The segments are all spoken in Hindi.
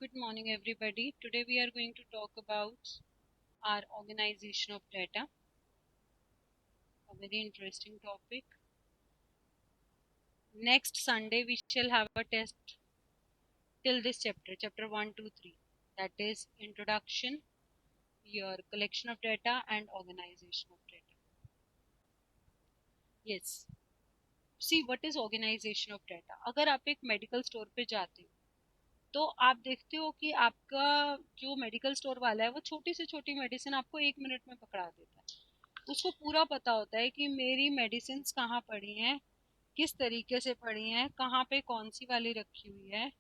Good morning, everybody. Today we are going to talk about our organization of data, a very interesting topic. Next Sunday, we shall have a test till this chapter 1, 2, 3. That is introduction, your collection of data, and organization of data. Yes. See, what is organization of data? अगर आप एक मेडिकल स्टोर पे जाते हो तो आप देखते हो कि आपका जो मेडिकल स्टोर वाला है वो छोटी से छोटी मेडिसिन आपको 1 मिनट में पकड़ा देता है। उसको पूरा पता होता है कि मेरी मेडिसिन कहाँ पड़ी हैं, किस तरीके से पड़ी हैं, कहाँ पे कौन सी वाली रखी हुई है।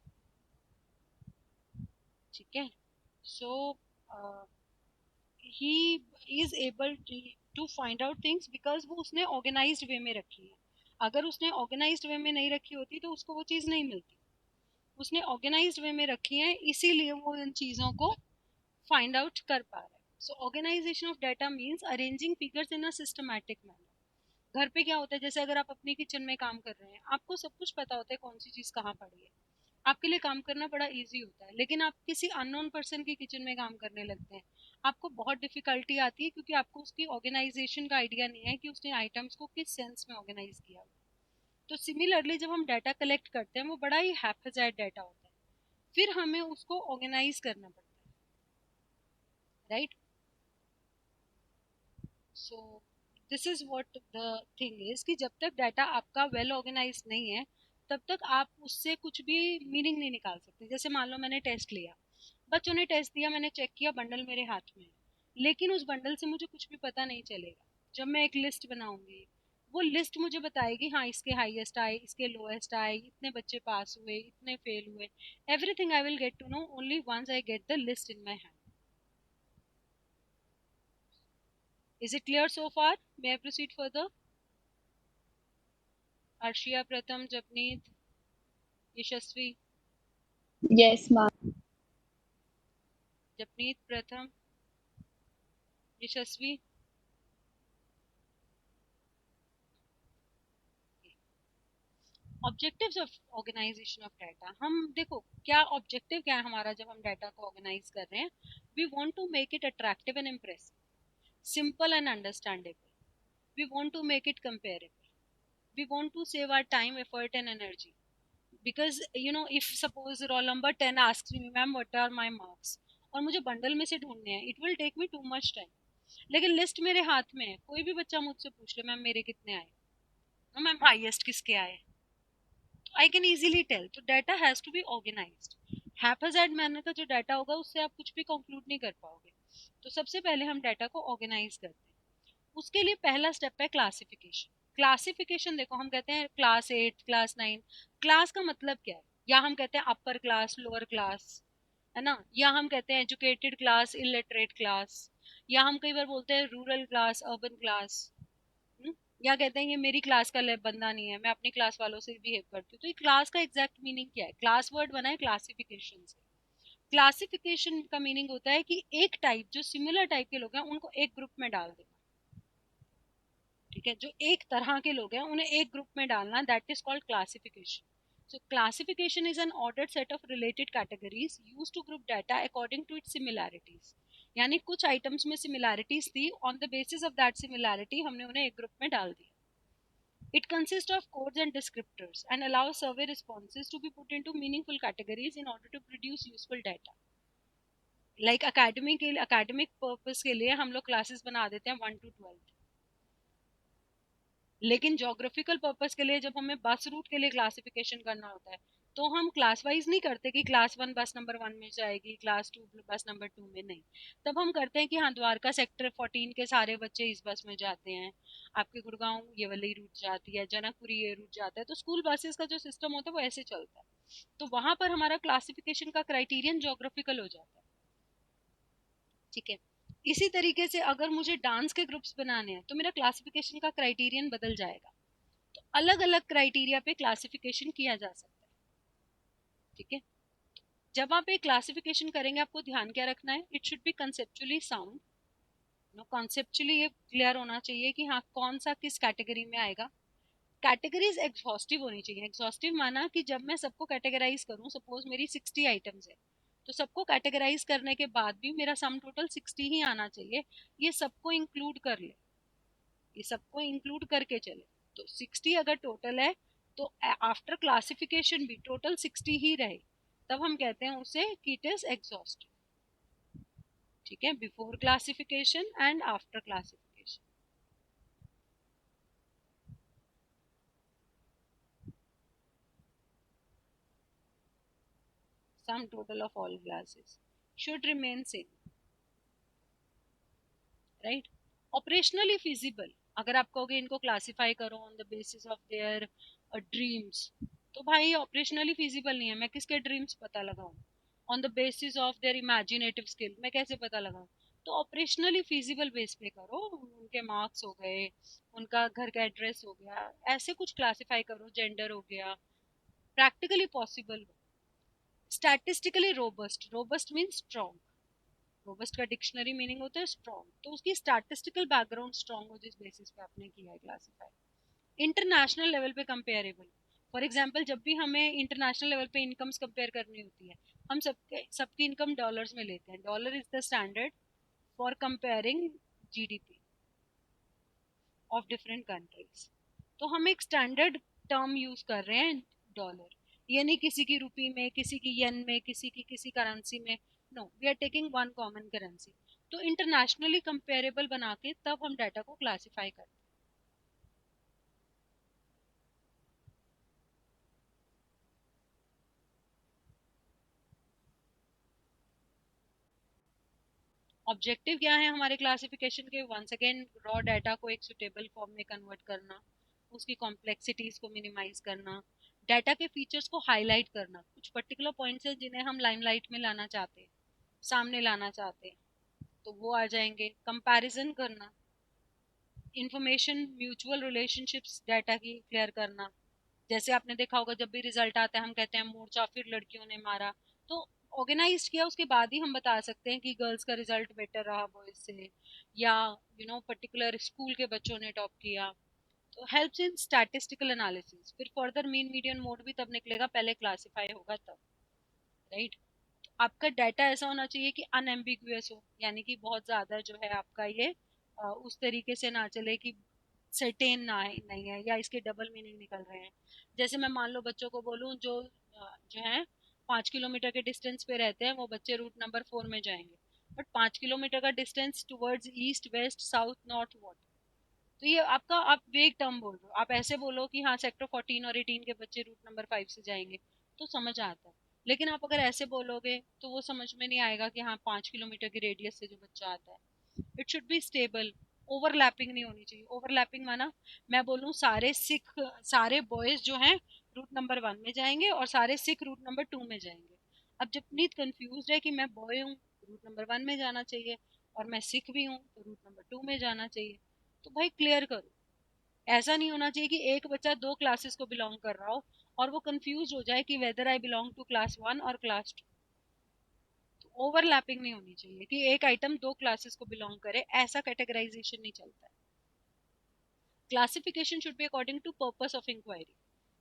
ठीक है। So he is able to find out things because वो उसने ऑर्गेनाइज्ड वे में रखी है। अगर उसने ऑर्गेनाइज्ड वे में नहीं रखी होती तो उसको वो चीज़ नहीं मिलती। उसने ऑर्गेनाइज्ड वे में रखी है, इसीलिए वो इन चीज़ों को फाइंड आउट कर पा रहा है। So organisation of data means arranging figures in a systematic manner. घर पे क्या होता है, जैसे अगर आप अपनी किचन में काम कर रहे हैं, आपको सब कुछ पता होता है कौन सी चीज़ कहाँ पड़ी है, आपके लिए काम करना बड़ा इजी होता है। लेकिन आप किसी अननोन पर्सन की किचन में काम करने लगते हैं, आपको बहुत डिफिकल्टी आती है क्योंकि आपको उसकी ऑर्गेनाइजेशन का आइडिया नहीं है कि उसने आइटम्स को किस सेंस में ऑर्गेनाइज किया हुआ। तो सिमिलरली जब हम डाटा कलेक्ट करते हैं वो बड़ा ही हैफेजार्ड डाटा होता है, फिर हमें उसको ऑर्गेनाइज करना पड़ता है, right. So this is what the thing is कि जब तक डाटा आपका वेल ऑर्गेनाइज नहीं है तब तक आप उससे कुछ भी मीनिंग नहीं निकाल सकते। जैसे मान लो मैंने टेस्ट लिया, बच्चों ने टेस्ट दिया, मैंने चेक किया, बंडल मेरे हाथ में है, लेकिन उस बंडल से मुझे कुछ भी पता नहीं चलेगा। जब मैं एक लिस्ट बनाऊंगी, वो लिस्ट मुझे बताएगी हाँ इसके हाईएस्ट आए, इसके लोएस्ट आए, इतने बच्चे पास हुए, इतने फेल हुए। Everything I will get to know only once I get the list in my hand. Is it clear so far? May I proceed further? Arshia, Pratham, Japneet, Yashasvi. Yes, ma'am. Japneet, Pratham, Yashasvi. Objectives of organisation of data. हम देखो क्या ऑब्जेक्टिव क्या है हमारा जब हम डाटा को ऑर्गेनाइज कर रहे हैं। We want to make it attractive and impressive, simple and understandable. We want to make it comparable. We want to save our time, effort and energy. Because you know if suppose roll number 10 asks me ma'am what are my marks, और मुझे बंडल में से ढूंढने हैं, it will take me too much time. लेकिन लिस्ट मेरे हाथ में है, कोई भी बच्चा मुझसे पूछ ले मैम मेरे कितने आए, मैम हाईएस्ट किसके आए, आई कैन इजीली टेल। तो data has to be organised. Haphazard manner का जो डाटा होगा उससे आप कुछ भी कंक्लूड नहीं कर पाओगे। तो सबसे पहले हम डाटा को ऑर्गेनाइज करते हैं। उसके लिए पहला स्टेप है क्लासिफिकेशन। क्लासिफिकेशन देखो, हम कहते हैं क्लास 8, क्लास 9। क्लास का मतलब क्या है? या हम कहते हैं अपर क्लास, लोअर क्लास, है ना, या हम कहते हैं एजुकेटेड क्लास, इलिटरेट क्लास, या हम कई बार बोलते हैं रूरल क्लास, अर्बन क्लास। या कहते हैं ये मेरी क्लास का बंदा नहीं है, मैं अपनी क्लास वालों से बिहेव करती हूँ। तो ये क्लास का एग्जैक्ट मीनिंग क्या है? क्लास वर्ड बना है क्लासिफिकेशन से। क्लासिफिकेशन का मीनिंग होता है कि एक टाइप, जो सिमिलर टाइप के लोग हैं उनको एक ग्रुप में डाल देना। ठीक है, जो एक तरह के लोग हैं उन्हें एक ग्रुप में डालना, that is called classification. So classification is an ordered set of related categories used to group data according to its similarities. यानी कुछ आइटम्स में सिमिलैरिटीज थी, on the basis of that similarity हमने उन्हें एक ग्रुप में डाल दिया। It consists of codes and descriptors and allows survey responses to be put into meaningful categories in order to produce useful data. Like academic purpose के लिए हम लोग क्लासेस बना देते हैं 1 to 12, लेकिन जोग्राफिकल पर्पस के लिए जब हमें बस रूट के लिए क्लासिफिकेशन करना होता है तो हम क्लास वाइज नहीं करते कि क्लास 1 बस नंबर 1 में जाएगी, क्लास 2 बस नंबर 2 में, नहीं। तब हम करते हैं कि हाँ द्वारका सेक्टर 14 के सारे बच्चे इस बस में जाते हैं, आपके गुड़गांव ये वाली रूट जाती है, जनकपुरी ये रूट जाता है। तो स्कूल बसेस का जो सिस्टम होता है वो ऐसे चलता है। तो वहां पर हमारा क्लासिफिकेशन का क्राइटेरियन जोग्राफिकल हो जाता है। ठीक है। इसी तरीके से अगर मुझे डांस के ग्रुप्स बनाने हैं तो मेरा क्लासिफिकेशन का क्राइटेरियन बदल जाएगा। तो अलग अलग क्राइटेरिया पे क्लासिफिकेशन किया जा सकता है। ठीक है। जब आप एक क्लासिफिकेशन करेंगे आपको ध्यान क्या रखना है? It should be conceptually sound. No, conceptually ये क्लियर होना चाहिए कि हाँ कौन सा किस कैटेगरी में आएगा। कैटेगरीज एग्जॉस्टिव होनी चाहिए। एग्जॉस्टिव माना कि जब मैं सबको कैटेगराइज करूं, सपोज मेरी 60 आइटम्स है, तो सबको कैटेगराइज करने के बाद भी मेरा सम टोटल 60 ही आना चाहिए। ये सबको इंक्लूड कर ले, ये सबको इंक्लूड करके चले। तो 60 अगर टोटल है तो आफ्टर क्लासिफिकेशन भी टोटल 60 ही रहे, तब हम कहते हैं उसे कि इट इज एग्जॉस्टिव। ठीक है, before classification and after classification. Sum total of all classes should remain same, right. Operationally feasible, अगर आप कहोगे इनको क्लासिफाई करो on the basis of their dreams, तो भाई ऑपरेशनली फिजिबल नहीं है। मैं किसके ड्रीम्स पता लगाऊं? On the basis of their imaginative skill मैं कैसे पता लगाऊं? तो ऑपरेशनली फिजिबल बेस पे करो, उनके मार्क्स हो गए, उनका घर का एड्रेस हो गया, ऐसे कुछ क्लासिफाई करो, जेंडर हो गया, प्रैक्टिकली पॉसिबल हो। Statistically robust, robust mean strong, robust का डिक्शनरी मीनिंग होता है स्ट्रॉन्ग, तो उसकी स्टैटिस्टिकल बैकग्राउंड स्ट्रॉन्ग हो जिस बेसिस पे आपने किया है क्लासिफाई। इंटरनेशनल लेवल पे कंपेरेबल, फॉर एग्जांपल जब भी हमें इंटरनेशनल लेवल पे इनकम्स कंपेयर करनी होती है, हम सबकी इनकम डॉलर्स में लेते हैं। Dollar is the standard for comparing GDP of different countries. तो हम एक स्टैंडर्ड टर्म यूज कर रहे हैं, डॉलर। ये नहीं किसी की रुपी में, किसी की येन में, किसी की किसी करेंसी में, no, we are taking one common currency. तो इंटरनेशनली कंपेरेबल बना के तब हम डाटा को क्लासिफाई करते हैं। ऑब्जेक्टिव क्या है हमारे क्लासिफिकेशन के? वंस अगेन रॉ डाटा को एक सुटेबल फॉर्म में कन्वर्ट करना, उसकी कॉम्प्लेक्सिटीज को मिनिमाइज करना, डाटा के फीचर्स को हाईलाइट करना। कुछ पर्टिकुलर पॉइंट्स हैं जिन्हें हम लाइमलाइट में लाना चाहते हैं, सामने लाना चाहते हैं, तो वो आ जाएंगे। कंपैरिजन करना, इंफॉर्मेशन म्यूचुअल रिलेशनशिप्स डाटा की क्लियर करना। जैसे आपने देखा होगा जब भी रिजल्ट आता है हम कहते हैं मोर्चा फिर लड़कियों ने मारा, तो ऑर्गेनाइज किया उसके बाद ही हम बता सकते हैं कि गर्ल्स का रिजल्ट बेटर रहा बॉयज से, या पर्टिकुलर स्कूल के बच्चों ने टॉप किया। तो हेल्प्स इन स्टैटिस्टिकल एनालिसिस। फिर फर्दर मीन मीडियन मोड भी तब निकलेगा, पहले क्लासिफाई होगा तब, राइट। आपका डाटा ऐसा होना चाहिए कि अनएम्बिगुअस हो, यानी कि बहुत ज्यादा जो है आपका ये उस तरीके से ना चले कि सर्टेन ना है, नहीं है, या इसके डबल मीनिंग निकल रहे हैं। जैसे मैं मान लो बच्चों को बोलूं जो जो है 5 किलोमीटर के डिस्टेंस पे रहते हैं, वो बच्चे रूट नंबर 4 में जाएंगे, बट 5 किलोमीटर का distance towards east west south north what, तो ये आपका आप वेग टर्म बोल रहे हो। आप ऐसे बोलो कि हाँ सेक्टर 14 और 18 के बच्चे रूट नंबर 5 से जाएंगे, तो समझ आता है। लेकिन आप अगर ऐसे बोलोगे तो वो समझ में नहीं आएगा कि हाँ 5 किलोमीटर की रेडियस से जो बच्चा आता है। It should be stable, overlapping नहीं होनी चाहिए। ओवरलैपिंग माना मैं बोलूँ सारे सिख, सारे बॉयज जो हैं रूट नंबर 1 में जाएंगे और सारे सिख रूट नंबर 2 में जाएंगे। अब जब नीत कंफ्यूज है कि मैं बॉय हूँ रूट नंबर 1 में जाना चाहिए, और मैं सिख भी हूँ तो रूट नंबर 2 में जाना चाहिए, तो भाई क्लियर करो। ऐसा नहीं होना चाहिए कि एक बच्चा दो क्लासेस को बिलोंग कर रहा हो और वो कंफ्यूज हो जाए कि whether I belong to class 1 और क्लास 2। तो ओवरलैपिंग नहीं होनी चाहिए कि एक आइटम दो क्लासेस को बिलोंग करे, ऐसा कैटेगराइजेशन नहीं चलता है। Classification should be according to purpose of inquiry.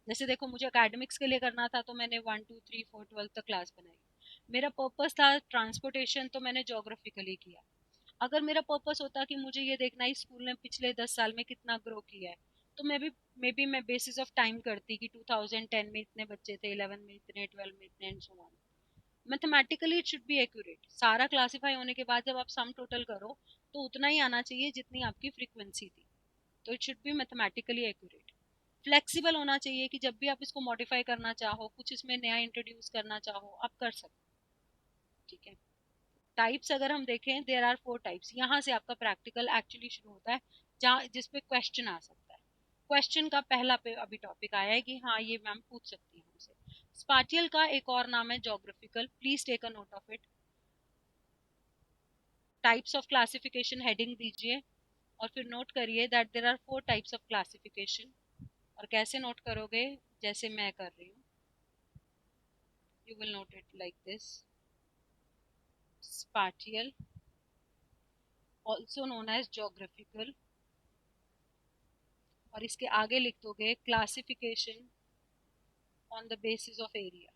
जैसे देखो मुझे एकेडमिक्स के लिए करना था तो मैंने 1 2 3 4 12 तक क्लास बनाई। मेरा पर्पस था ट्रांसपोर्टेशन, तो मैंने जोग्राफिकली किया। अगर मेरा पर्पस होता कि मुझे ये देखना है स्कूल ने पिछले 10 साल में कितना ग्रो किया है, तो मैं बेसिस ऑफ टाइम करती कि 2010 में इतने बच्चे थे, 11 में इतने, 12 में इतने, and so on. Mathematically it should be accurate. सारा क्लासिफाई होने के बाद जब आप सम टोटल करो तो उतना ही आना चाहिए जितनी आपकी फ्रीक्वेंसी थी। तो it should B mathematically accurate. Flexible होना चाहिए कि जब भी आप इसको मॉडिफाई करना चाहो, कुछ इसमें नया इंट्रोड्यूस करना चाहो, आप कर सकते। ठीक है। टाइप्स अगर हम देखें, देयर आर 4 टाइप्स। यहाँ से आपका प्रैक्टिकल एक्चुअली शुरू होता है, जहाँ जिस पे क्वेश्चन आ सकता है। क्वेश्चन का पहला पे अभी टॉपिक आया है कि हाँ ये मैम पूछ सकती है हमसे। स्पाटियल का एक और नाम है geographical, please take a note of it. Types of classification heading दीजिए और फिर नोट करिए that there are 4 types of classification. और कैसे नोट करोगे? जैसे मैं कर रही हूँ, you will note it like this: spatial, also known as geographical, और इसके आगे लिख दोगे classification on the basis of area.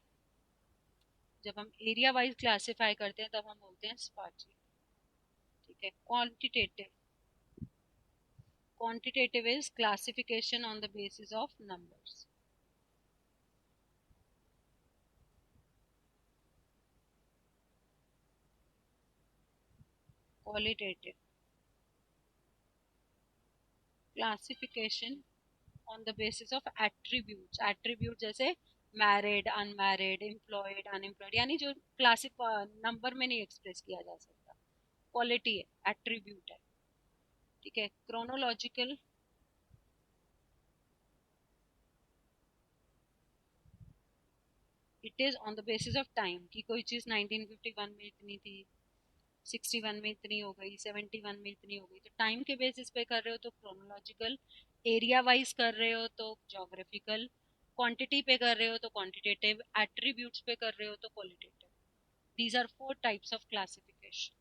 जब हम एरिया वाइज क्लासिफाई करते हैं तब हम बोलते हैं स्पार्जी। ठीक है। Quantitative, quantitative is classification on the basis of numbers. Qualitative, classification on the basis of attributes. Attribute जैसे married, unmarried, employed, unemployed, यानी जो क्लासिक नंबर में नहीं एक्सप्रेस किया जा सकता, क्वालिटी है, एट्रीब्यूट है। ठीक है। Chronological, it is on the basis of time कि कोई चीज 1951 में इतनी थी, 61 में इतनी हो गई, 71 में इतनी हो गई, तो टाइम के बेसिस पे कर रहे हो तो क्रोनोलॉजिकल, एरिया वाइज कर रहे हो तो जोग्राफिकल, क्वांटिटी पे कर रहे हो तो क्वांटिटेटिव, एट्रीब्यूट्स पे कर रहे हो तो qualitative. These are four types of classification.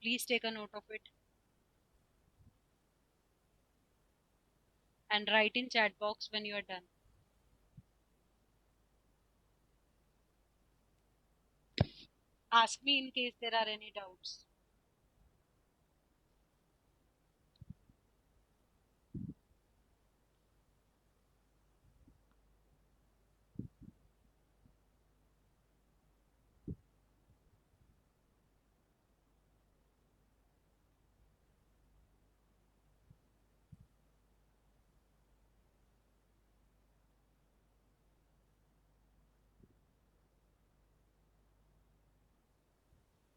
Please take a note of it and write in chat box when you are done. Ask me in case there are any doubts.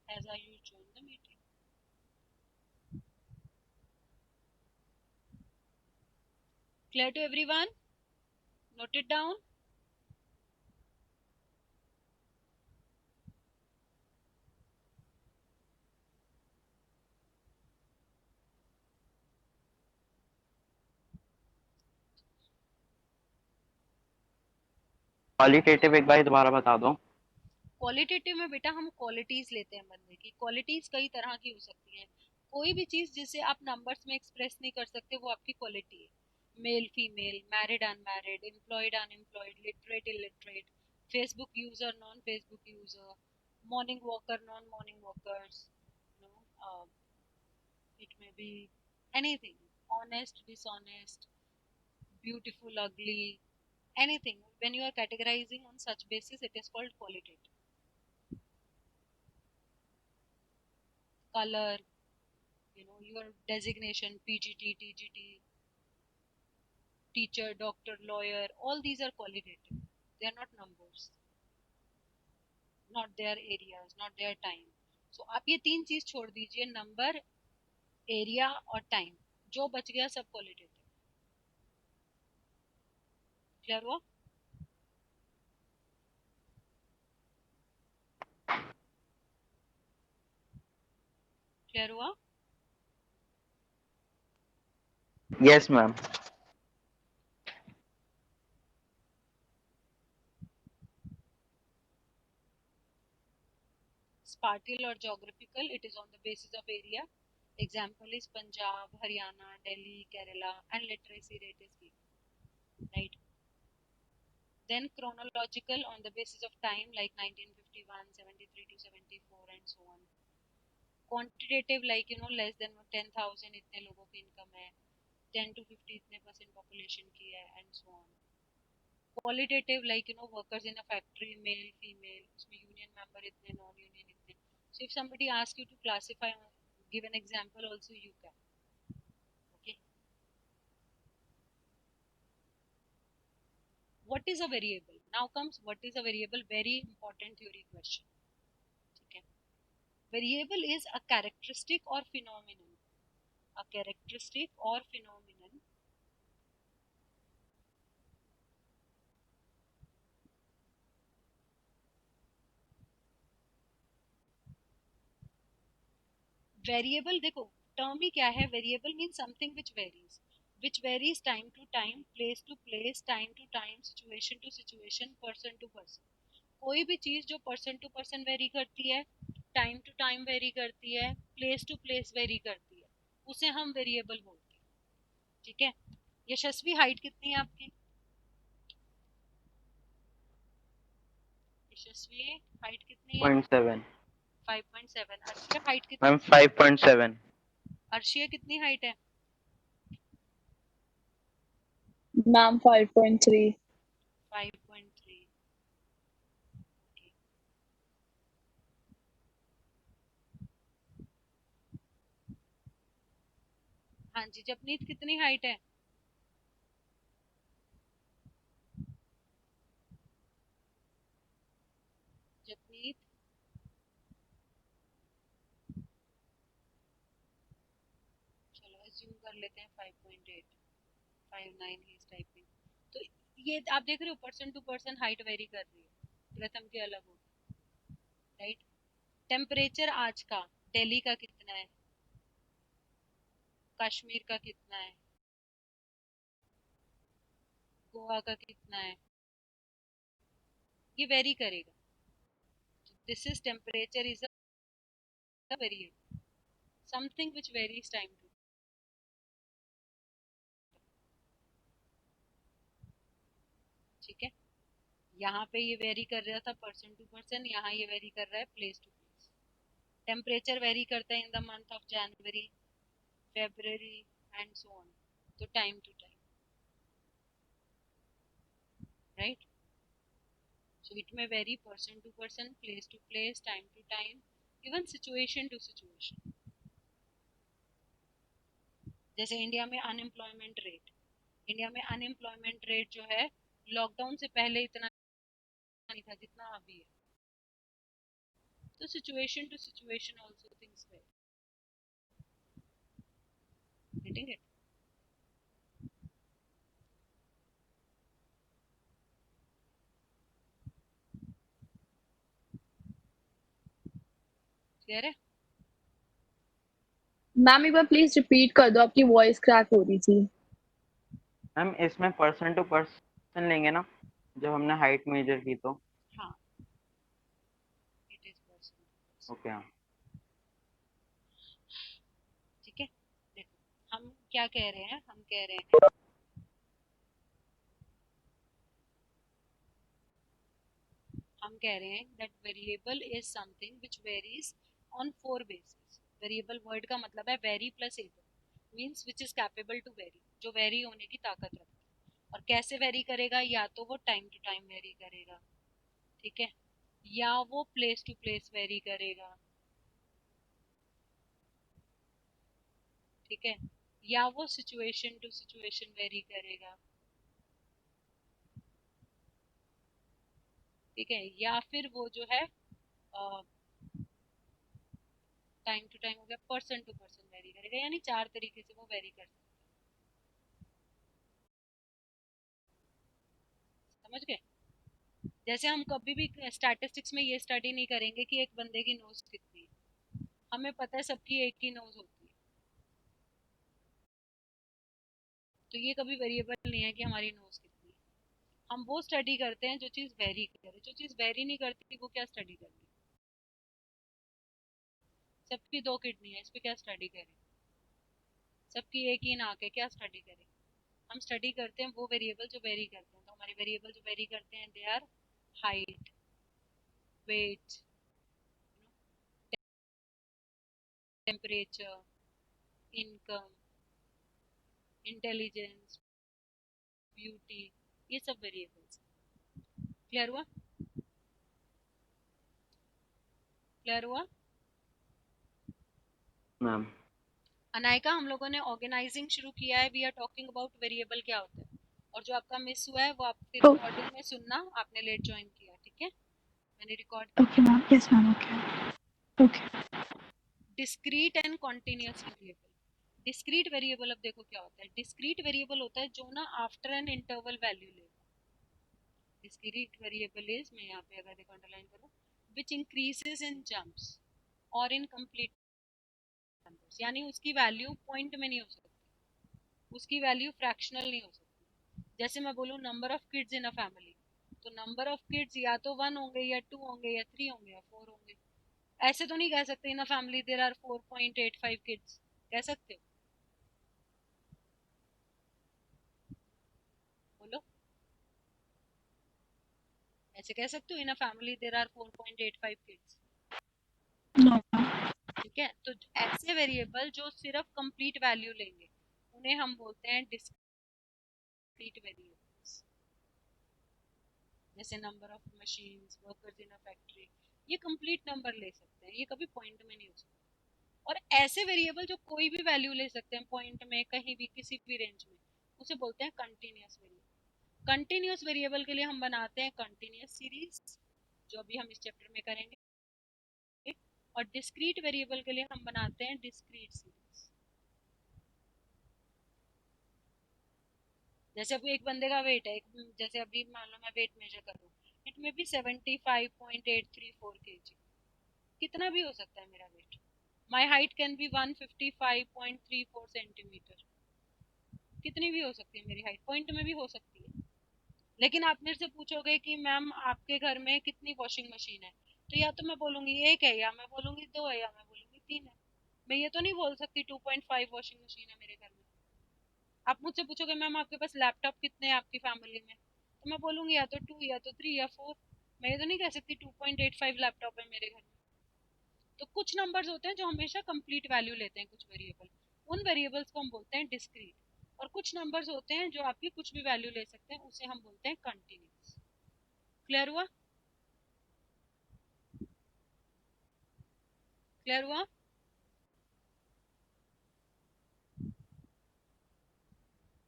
As I you join the meeting. Clear to everyone? Note it down. Qualitative एक बार दोबारा बता दो। क्वालिटेटिव में बेटा हम क्वालिटीज लेते हैं बंदे की। क्वालिटीज कई तरह की हो सकती हैं। कोई भी चीज जिसे आप नंबर्स में एक्सप्रेस नहीं कर सकते वो आपकी क्वालिटी है। Male female, married unmarried, employed unemployed, literate illiterate, Facebook user non Facebook user, morning walker non morning walkers, it may be anything, honest dishonest, beautiful ugly, anything. When you are categorizing on such basis it is called qualitative. Color, your designation, pgt, tgt, teacher, doctor, lawyer, all these are qualitative. They are not numbers, not their areas, not their time. So आप ये तीन चीज छोड़ दीजिए, नंबर, एरिया और टाइम, जो बच गया सब क्वालिटेटिव। क्लियर हुआ? क्लियर हुआ? Yes ma'am. Spartial or geographical, it is on the basis of area. Example is Punjab, Haryana, Delhi, Kerala, and literacy rate is given, right? Then chronological on the basis of time like 1951, 73 to 74 and so on. Quantitative like less than 10,000 इतने लोगों की इनकम है, 10 to 50 इतने परसेंट पॉपुलेशन की है and so on. Qualitative like workers in a factory, male female, उसमें union member इतने, non union इतने. So if somebody asks you to classify, give an example also you can. Okay. What is a variable? Now comes what is a variable, very important theory question. Okay. Variable is a characteristic or phenomenon. A characteristic or phenomenon variable, देखो टर्म ही क्या है, variable mean something which varies time to time, place to place, time to time, situation to situation, person to person. कोई भी चीज जो पर्सन टू पर्सन वेरी करती है, टाइम टू टाइम वेरी करती है, प्लेस टू प्लेस वेरी करती है, उसे हम वेरिएबल बोलते हैं। ठीक है। यशस्वी हाइट कितनी है आपकी? यशस्वी हाइट कितनी है? 0.7 5.7। अर्शिया हाइट कितनी? मैम 5.7 अर्शिया कितनी हाइट है? Ma'am, 5.3. 5.3। हाँ जी, जपनीत कितनी हाइट है? जपनीत चलो अज्यूम कर लेते हैं 5.8। 5.9 ही इज टाइपिंग। तो ये आप देख रहे हो person to person height vary कर रही है, प्रथम की अलग होगी, राइट। टेम्परेचर आज का दिल्ली का कितना है, कश्मीर का कितना है, गोवा का कितना है, ये वेरी करेगा। This is temperature is a very something which varies time to, ठीक है। यहाँ पे ये वेरी कर रहा था पर्सन टू पर्सन, यहाँ ये वेरी कर रहा है place to place. Temperature vary करता है in the month of January, February and so on, तो time to time, right. So it may vary person to person, place to place, time to time, even situation to situation. जैसे इंडिया में अनएम्प्लॉयमेंट रेट, इंडिया में अनएम्प्लॉयमेंट रेट जो है लॉकडाउन से पहले इतना नहीं था जितना अभी है। तो situation to situation also things vary. Getting it? Clear है? मैम एक बार प्लीज रिपीट कर दो, आपकी वॉइस क्रैक हो रही थी। मैम इसमें पर्सन टू पर्सन लेंगे ना, जब हमने हाइट मेजर की तो। हाँ, it is person to person. Okay हाँ। ठीक है, देखो हम क्या कह रहे हैं, हम कह रहे हैं that variable is something which varies on four bases। Variable word का मतलब है vary plus able, means which is capable to vary, जो वेरी होने की ताकत रखता है। और कैसे वेरी करेगा, या तो वो टाइम टू टाइम वेरी करेगा, ठीक है, या वो प्लेस टू प्लेस वेरी करेगा, ठीक है, या वो सिचुएशन टू सिचुएशन वेरी करेगा, ठीक है, या फिर वो जो है टाइम टू टाइम हो गया, पर्सन टू पर्सन वेरी करेगा। यानी चार तरीके से वो वेरी कर सकता है, समझ गए? जैसे हम कभी भी स्टैटिस्टिक्स में ये स्टडी नहीं करेंगे कि एक बंदे की नोज कितनी है, हमें पता है सबकी एक ही नोज होती है, तो ये कभी वेरिएबल नहीं है कि हमारी नोज कितनी है। हम वो स्टडी करते हैं जो चीज़ वेरी करे, जो चीज़ वेरी नहीं करती वो क्या स्टडी करनी। सबकी दो किडनी है, इस पे क्या स्टडी करें, सबकी एक ही नाक है, क्या स्टडी करें। हम स्टडी करते हैं वो वेरिएबल जो वेरी करते हैं। तो हमारे वेरिएबल जो वेरी करते हैं they are height, weight, temperature, income, intelligence, beauty, ये सब वेरिएबल्स। क्लियर हुआ? क्लियर हुआ? मैम अनायका, हम लोगों ने ऑर्गेनाइजिंग शुरू किया है, we are talking about variable क्या होता है। और जो आपका मिस हुआ है वो आप फिर Oh, रिकॉर्डिंग में सुनना, आपने लेट ज्वाइन किया, ठीक है, मैंने record okay, ma'am. Yes, ma'am. Okay. Okay. Discrete and continuous variable. Discrete variable अब देखो क्या होता है। डिस्क्रीट वेरिएबल होता है जो ना आफ्टर एन इंटरवल वैल्यू लेगा। डिस्क्रीट वेरिएबल इज, मैं यहाँ पे अगर देखो अंडरलाइन करूँ, विच इंक्रीजेस इन जंप्स और इन कंप्लीट नंबर्स। यानी उसकी वैल्यू पॉइंट में नहीं हो सकती, उसकी वैल्यू फ्रैक्शनल नहीं हो सकती। जैसे मैं बोलूँ number of kids in a family, तो नंबर ऑफ किड्स या तो 1 होंगे या 2 होंगे या 3 होंगे या 4 होंगे। ऐसे तो नहीं कह सकते in a family there are 4.85 kids, कह सकते हो? बोलो। ऐसे कह सकते हो in a family there are 4.85 kids. No. ठीक है, तो ऐसे वेरिएबल जो सिर्फ कंप्लीट वैल्यू लेंगे उन्हें हम बोलते हैं डिस्क्रीट वेरिएबल्स। जैसे number of machines, workers in a factory, ये कंप्लीट नंबर ले सकते हैं, ये कभी पॉइंट में नहीं हो सकता। और ऐसे वेरिएबल जो कोई भी वैल्यू ले सकते हैं पॉइंट में, कहीं भी, किसी भी रेंज में, उसे बोलते हैं कंटिन्यूअस वेरिएबल। कंटिन्यूअस वेरिएबल के लिए हम बनाते हैं कंटिन्यूअस सीरीज, जो अभी हम इस चैप्टर में करेंगे। और डिस्क्रीट वेरिएबल के लिए हम बनाते हैं डिस्क्रीट सीरीज। जैसे अभी एक बंदे का वेट है, जैसे अभी मान लो मैं वेट मेजर कर रहा हूँ, इट में बी 75.834 kg, कितना भी हो सकता है मेरा weight. My height can be 155.34 centimetre, कितनी भी हो सकती है मेरी हाइट, पॉइंट में भी हो सकती है। लेकिन आप मेरे से पूछोगे कि मैम आपके घर में कितनी वॉशिंग मशीन है, तो या तो मैं बोलूंगी एक है, या मैं बोलूंगी दो है, या मैं बोलूंगी तीन है। मैं ये तो नहीं बोल सकती 2.5 वॉशिंग मशीन है मेरे घर में। आप मुझसे पूछोगे मैम आपके पास लैपटॉप कितने हैं आपकी फैमिली में, तो मैं बोलूंगी या तो 2 या तो 3 या 4। मैं ये तो नहीं कह सकती 2.85 लैपटॉप है मेरे घर में। तो कुछ नंबर्स होते हैं जो हमेशा कंप्लीट वैल्यू लेते हैं, कुछ वेरिएबल, उन वेरिएबल्स को हम बोलते हैं डिस्क्रीट। और कुछ नंबर्स होते हैं जो आपकी कुछ भी वैल्यू ले सकते हैं, उसे हम बोलते हैं कंटिन्यूअस। क्लियर हुआ? क्लियर हुआ?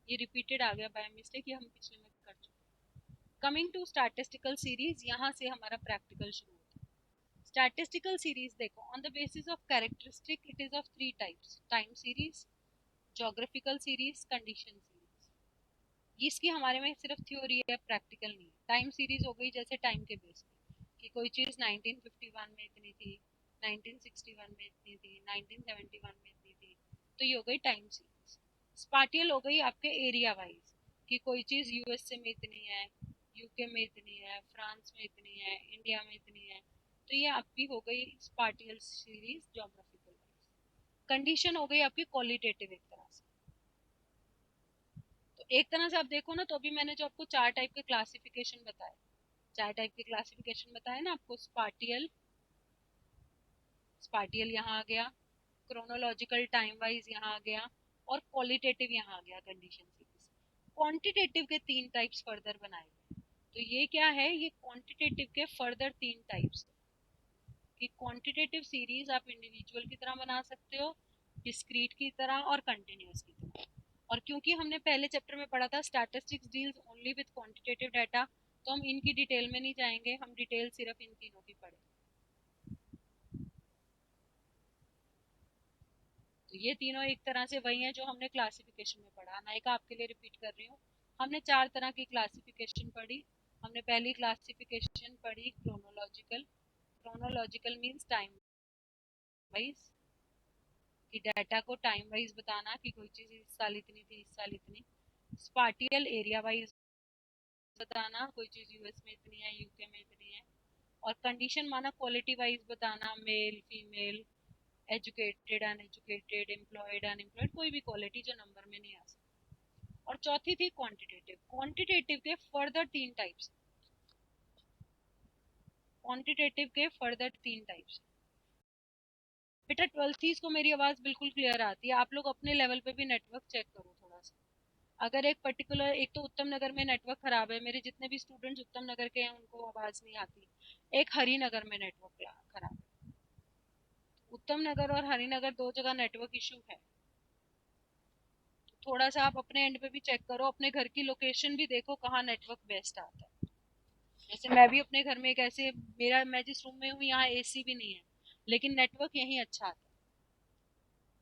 ये रिपीटेड आ गया बाय मिस्टेक, ये हम पिछले में कर चुके। कमिंग टू स्टैटिस्टिकल सीरीज, यहाँ से हमारा प्रैक्टिकल शुरू होता है। स्टैटिस्टिकल सीरीज देखो, on the basis of characteristic it is of three types: time series, geographical series, condition series. इसकी हमारे में सिर्फ थ्योरी है, प्रैक्टिकल नहीं है। टाइम सीरीज हो गई जैसे टाइम के बेस पे, कि कोई चीज़ 1951 में इतनी थी, 1961 में इतनी थी, 1971 में इतनी थी, तो ये हो गई टाइम सीरीज। स्पाटियल हो गई आपके एरिया वाइज, कि कोई चीज़ यूएसए में इतनी है, यूके में इतनी है, फ्रांस में इतनी है, इंडिया में इतनी है, तो ये आपकी हो गई स्पाटियल सीरीज ज्योग्राफिकल वाइज। कंडीशन हो गई आपकी क्वालिटेटिव एक तरह से। तो एक तरह से आप देखो ना, तो अभी मैंने जो आपको चार टाइप के क्लासिफिकेशन बताए, चार टाइप के क्लासिफिकेशन बताए ना आपको, स्पाटियल, स्पाटियल यहाँ आ गया, क्रोनोलॉजिकल टाइम वाइज यहाँ आ गया, और क्वालिटेटिव यहाँ आ गया कंडीशन सीरीज। क्वांटिटेटिव के तीन टाइप्स फर्दर बनाए गए। तो ये क्या है, ये क्वांटिटेटिव के फर्दर तीन टाइप्स, कि क्वांटिटेटिव सीरीज आप इंडिविजुअल की तरह बना सकते हो, डिस्क्रीट की तरह, और कंटिन्यूअस की तरह। और क्योंकि हमने पहले चैप्टर में पढ़ा था statistics deals only with quantitative data, तो हम इनकी डिटेल में नहीं जाएंगे, हम डिटेल सिर्फ इन तीनों की पढ़ेंगे। तो ये तीनों एक तरह से वही हैं जो हमने क्लासिफिकेशन में पढ़ा। नायिका आपके लिए रिपीट कर रही हूँ, हमने चार तरह की क्लासिफिकेशन पढ़ी। हमने पहली क्लासिफिकेशन पढ़ी chronological. Chronological means time wise, कि डाटा को टाइम वाइज बताना, कि कोई चीज़ इस साल इतनी थी, इस साल इतनी। स्पाटियल, एरिया वाइज बताना, कोई चीज़ यूएस में इतनी है, यूके में इतनी है। और कंडीशन माना क्वालिटी वाइज बताना, male female, educated uneducated, employed unemployed, कोई भी क्वालिटी जो नंबर में नहीं आ सकती। और चौथी थी क्वांटिटेटिव। क्वांटिटेटिव के फर्दर तीन टाइप्स, क्वांटिटेटिव के फर्दर तीन टाइप्स। बेटा 12th को मेरी आवाज़ बिल्कुल क्लियर आती है? आप लोग अपने लेवल पे भी नेटवर्क चेक करो थोड़ा सा। अगर एक पर्टिकुलर, एक तो उत्तम नगर में नेटवर्क खराब है, मेरे जितने भी स्टूडेंट्स उत्तम नगर के हैं उनको आवाज़ नहीं आती। एक हरिनगर में नेटवर्क खराब है। उत्तम नगर और हरिनगर दो जगह नेटवर्क इशू है। थोड़ा सा आप अपने एंड पे भी चेक करो, अपने घर की लोकेशन भी देखो कहाँ नेटवर्क बेस्ट आता है। जैसे मैं भी अपने घर में एक ऐसे, मेरा, मैं जिस रूम में हूँ यहाँ एसी भी नहीं है, लेकिन नेटवर्क यहीं अच्छा आता है,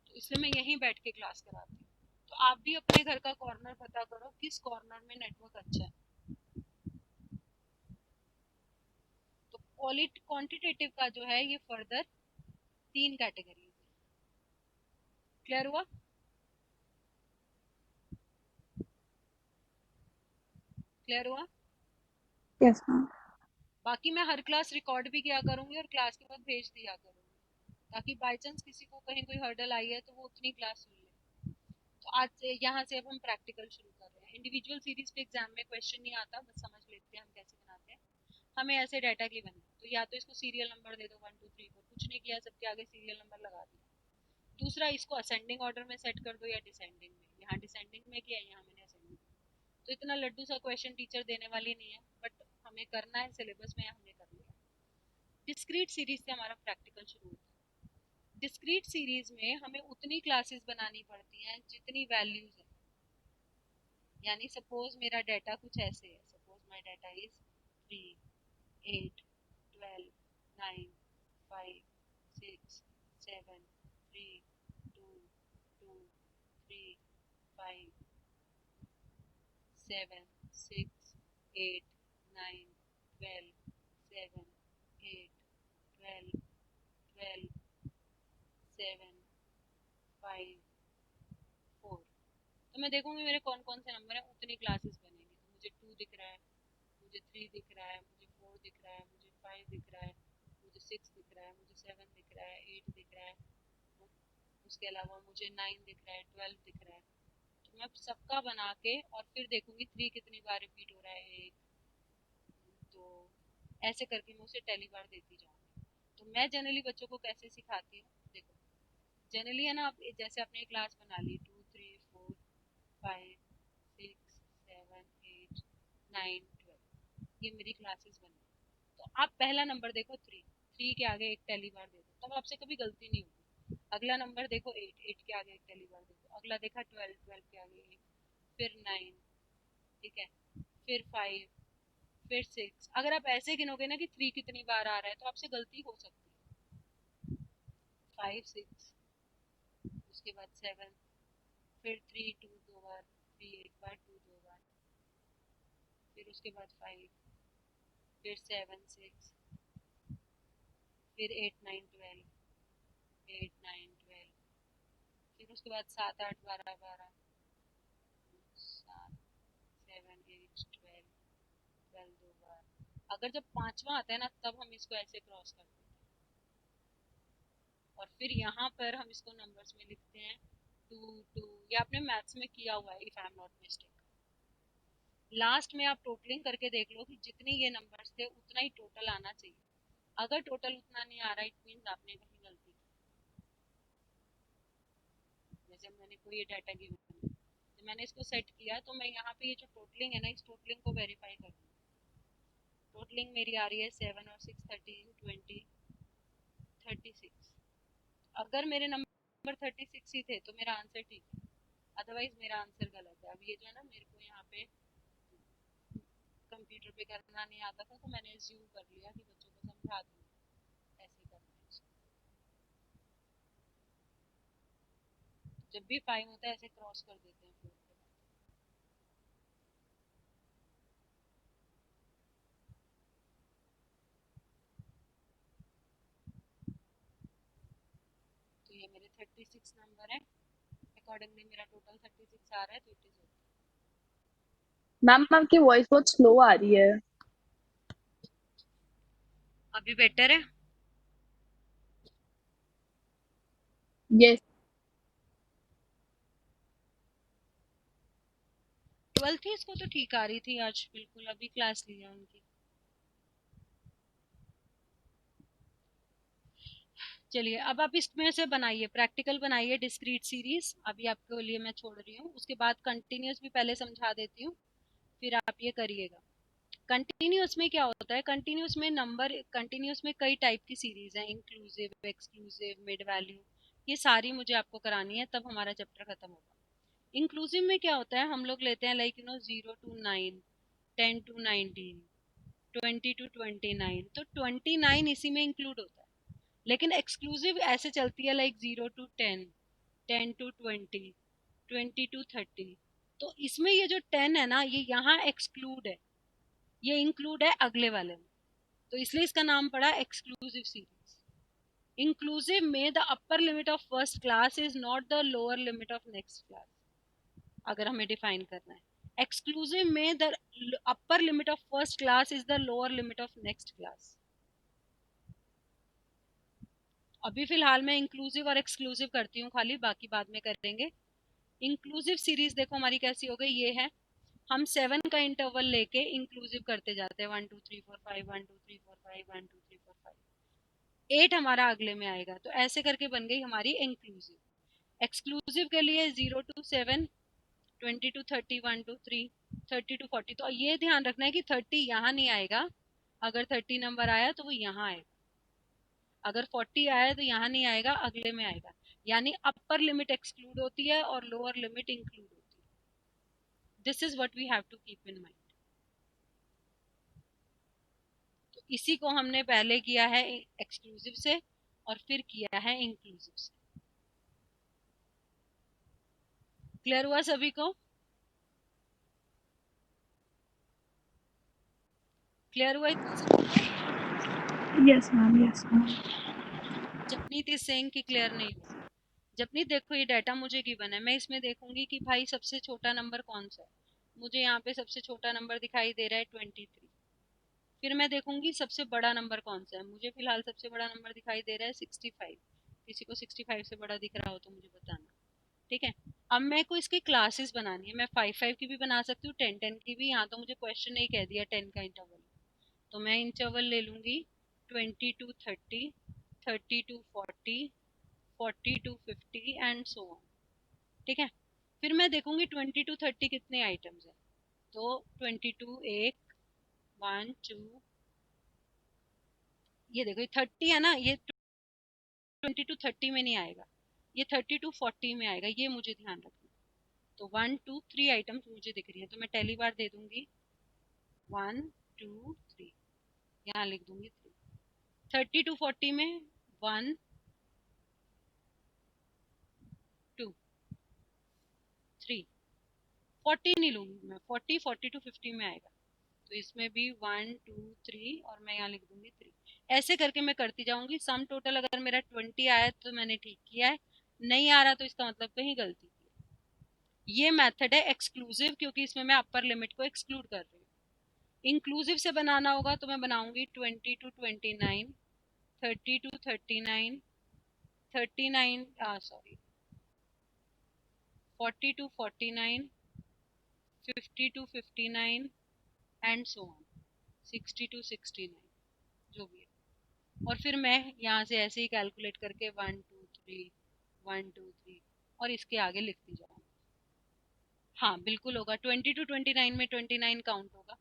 तो इसलिए मैं यहीं बैठ के क्लास कराती हूँ। तो आप भी अपने घर का कॉर्नर पता करो किस कॉर्नर में नेटवर्क अच्छा है। तो क्वांटिटेटिव का जो है ये फर्दर तीन कैटेगरी। क्लियर हुआ? क्लियर हुआ? Yes, ma'am. बाकी मैं हर क्लास रिकॉर्ड भी किया करूंगी और क्लास के बाद भेज दिया करूंगी, ताकि बाई चांस किसी को कहीं कोई हर्डल आई है तो वो उतनी क्लास सुन ले। तो आज से यहाँ से अब हम प्रैक्टिकल शुरू कर रहे हैं। इंडिविजुअल सीरीज पे एग्जाम में क्वेश्चन नहीं आता, बस समझ लेते हैं हम कैसे बनाते हैं। हमें ऐसे डाटा गिवन है, तो या तो इसको सीरियल नंबर दे दो 1 2 3 4, कुछ नहीं किया, सबके आगे सीरियल नंबर लगा दिया। दूसरा, इसको असेंडिंग ऑर्डर में सेट कर दो या डिसेंडिंग में। यहाँ डिसेंडिंग में किया, यहाँ मैंने असेंडिंग। तो इतना लड्डू सा क्वेश्चन टीचर देने वाली नहीं है, बट हमें करना है, सिलेबस में हमने कर लिया। डिस्क्रीट सीरीज से हमारा प्रैक्टिकल शुरू होता है। डिस्क्रीट सीरीज में हमें उतनी क्लासेस बनानी पड़ती हैं जितनी वैल्यूज है। यानी सपोज मेरा डाटा कुछ ऐसे है, सपोज माय डाटा इज 3 8 12 9 5 6 7 3 2 2 3 5 7 6 8 9 12 7 8 12 12 7 5 4। तो मैं देखूंगी मेरे कौन कौन से नंबर हैं, उतनी क्लासेस बनेंगी। तो मुझे 2 दिख रहा है, मुझे 3 दिख रहा है, मुझे 4 दिख रहा है, मुझे 5 दिख रहा है, मुझे 6 दिख रहा है, मुझे 7 दिख रहा है, 8 दिख रहा है, उसके अलावा मुझे 9 दिख रहा है, 12 दिख रहा है। तो मैं सबका बना के और फिर देखूंगी 3 कितनी बार रिपीट हो रहा है, 1 2, ऐसे करके मैं उसे टेली बार देती जाऊंगी। तो मैं जनरली बच्चों को कैसे सिखाती हूँ, देखो जनरली है ना, आप जैसे आपने क्लास बना ली 2 3 4 5 6 7 8 9 12, ये मेरी क्लासेस बन गई। तो आप पहला नंबर देखो 3, 3 के आगे एक टेली बार दे दो, तब आपसे कभी गलती नहीं होगी। अगला नंबर देखो 8, 8 के आगे एक टेली बार दे दो। अगला देखा 12, 12 के आगे एक, फिर 9, ठीक है, फिर 5, फिर 6। अगर आप ऐसे गिनोगे ना कि 3 कितनी बार आ रहा है, तो आपसे गलती हो सकती है। 5 6, उसके बाद 7, फिर 3 2 दो बार, 3 एक बार, 2 दो बार, फिर उसके बाद 5, फिर 7 6, फिर 8 9 12, 8 9 12, फिर उसके बाद 7 8 12 12, 7 7 8 12, 12 दो बार। अगर जब पांचवा आता है ना, तब हम इसको ऐसे क्रॉस करते हैं, और फिर यहाँ पर हम इसको नंबर्स में लिखते हैं 2 2। ये आपने मैथ्स में किया हुआ है, if I am not mistake. Last में आप टोटलिंग करके देख लो कि जितने ये नंबर्स थे उतना ही टोटल आना चाहिए। अगर टोटल उतना नहीं आ रहा, इट मीन्स आपने कहीं गलती की। जैसे मैंने कोई ये डाटा गिवन है, तो मैंने इसको सेट किया, तो मैं यहाँ पे ये जो टोटलिंग है ना, इस टोटलिंग को वेरीफाई कर दूँ। टोटलिंग मेरी आ रही है 7 और 6 13 20 36। अगर मेरे नंबर 36 ही थे तो मेरा आंसर ठीक है, अदरवाइज मेरा आंसर गलत है। अब ये जो है ना, मेरे को यहाँ पे कंप्यूटर पे करना नहीं आता था, तो मैंने एज्यूम कर लिया कि बच्चों को समझा दूंगी ऐसे करना है इसको। जब भी 5 होता है ऐसे क्रॉस कर देते हैं 4 के बाद। तो ये मेरे 36 नंबर है, अकॉर्डिंगली मेरा टोटल 36 आ रहा है, तो इट इज ओके। मैम आपकी वॉइस बहुत स्लो आ रही है। अभी बेटर है? यस। 12 थी, इसको तो ठीक आ रही थी आज, बिल्कुल अभी क्लास ली है उनकी। चलिए, अब आप इसमें से बनाइए, प्रैक्टिकल बनाइए डिस्क्रीट सीरीज। अभी आपके लिए मैं छोड़ रही हूँ, उसके बाद कंटिन्यूस भी पहले समझा देती हूँ, फिर आप ये करिएगा। कंटिन्यूस में क्या होता है, कंटिन्यूस में नंबर, कंटिन्यूस में कई टाइप की सीरीज है, इंक्लूसिव एक्सक्लूसिव मिड वैल्यू, ये सारी मुझे आपको करानी है, तब हमारा चैप्टर खत्म होगा। इंक्लूसिव में क्या होता है, हम लोग लेते हैं लाइक 0 to 9, 10 to 19, 20 to 29, तो 29 इसी में इंक्लूड होता है। लेकिन एक्सक्लूसिव ऐसे चलती है लाइक 0 to 10, 10 to 20, 20 to 30। तो इसमें ये जो 10 है ना, ये यहाँ एक्सक्लूड है, ये इंक्लूड है अगले वाले में, तो इसलिए इसका नाम पड़ा एक्सक्लूसिव सीरीज। इंक्लूसिव में the upper limit of first class is not the lower limit of next class, अगर हमें डिफाइन करना है। एक्सक्लूसिव में the upper limit of first class is the lower limit of next class. अभी फिलहाल मैं इंक्लूसिव और एक्सक्लूसिव करती हूँ खाली, बाकी बाद में करेंगे। इंक्लूसिव सीरीज देखो हमारी कैसी हो गई, ये है हम 7 का इंटरवल लेके इंक्लूसिव करते जाते हैं, 1 2 3 4 5, 1 2 3 4 5, 1 2 3 4 5, 8 हमारा अगले में आएगा। तो ऐसे करके बन गई हमारी इंक्लूसिव। एक्सक्लूसिव के लिए 0 to 7, 20 to 30, 1 to 3, 30 to 40। तो ये ध्यान रखना है कि 30 यहाँ नहीं आएगा, अगर 30 नंबर आया तो वो यहाँ आएगा, अगर 40 आया तो यहाँ नहीं आएगा, अगले में आएगा। यानी अपर लिमिट एक्सक्लूड होती है और लोअर लिमिट इंक्लूड होती है। This is what we have to keep in mind. तो इसी को हमने पहले किया है एक्सक्लूसिव से और फिर किया है इंक्लूसिव से। क्लियर हुआ सभी को? क्लियर हुआ? Yes ma'am, yes ma'am. Japneet is saying कि क्लियर नहीं हुआ। जपनीत देखो, ये डाटा मुझे गिवन है, मैं इसमें देखूंगी कि भाई सबसे छोटा नंबर कौन सा है। मुझे यहाँ पे सबसे छोटा नंबर दिखाई दे रहा है 23। फिर मैं देखूंगी सबसे बड़ा नंबर कौन सा है। मुझे फिलहाल सबसे बड़ा नंबर दिखाई दे रहा है 65। किसी को 65 से बड़ा दिख रहा हो तो मुझे बताना, ठीक है। अब मैं को इसकी क्लासेस बनानी है, मैं 5 5 की भी बना सकती हूँ, 10 10 की भी। यहाँ तो मुझे क्वेश्चन नहीं कह दिया 10 का इंटरवल, तो मैं इंटरवल ले लूंगी 20 to 30, 30 to 40, 40 to 50 and so on, ठीक है। फिर मैं देखूंगी 20 to 30 कितने आइटम्स है। तो 22 एक, 1 2, ये देखो ये 30 है ना, ये 20 to 30 में नहीं आएगा, ये 30 to 40 में आएगा, ये मुझे ध्यान रखना। तो 1 2 3 आइटम्स मुझे दिख रही है, तो मैं टेली बार दे दूंगी 1 2 3, यहाँ लिख दूंगी 3। 30 to 40 में 1 2 3, 40 नहीं लूंगी मैं, 40 40 to 50 में आएगा। तो इसमें भी 1 2 3 और मैं यहाँ लिख दूंगी 3। ऐसे करके मैं करती जाऊंगी। सम टोटल अगर मेरा 20 आया तो मैंने ठीक किया है, नहीं आ रहा तो इसका मतलब कहीं गलती की है। ये मेथड है एक्सक्लूसिव, क्योंकि इसमें मैं अपर लिमिट को एक्सक्लूड कर रही हूँ। इंक्लूसिव से बनाना होगा तो मैं बनाऊंगी 20 to 29, 30 to 39, 39 sorry 40 to 49, 50 to 59 and so on, 60 to 69, जो भी है। और फिर मैं यहाँ से ऐसे ही कैलकुलेट करके 1 2 3, 1 2 3 और इसके आगे लिखती जाऊँ। हाँ बिल्कुल होगा, 20 to 29 में 29 काउंट होगा,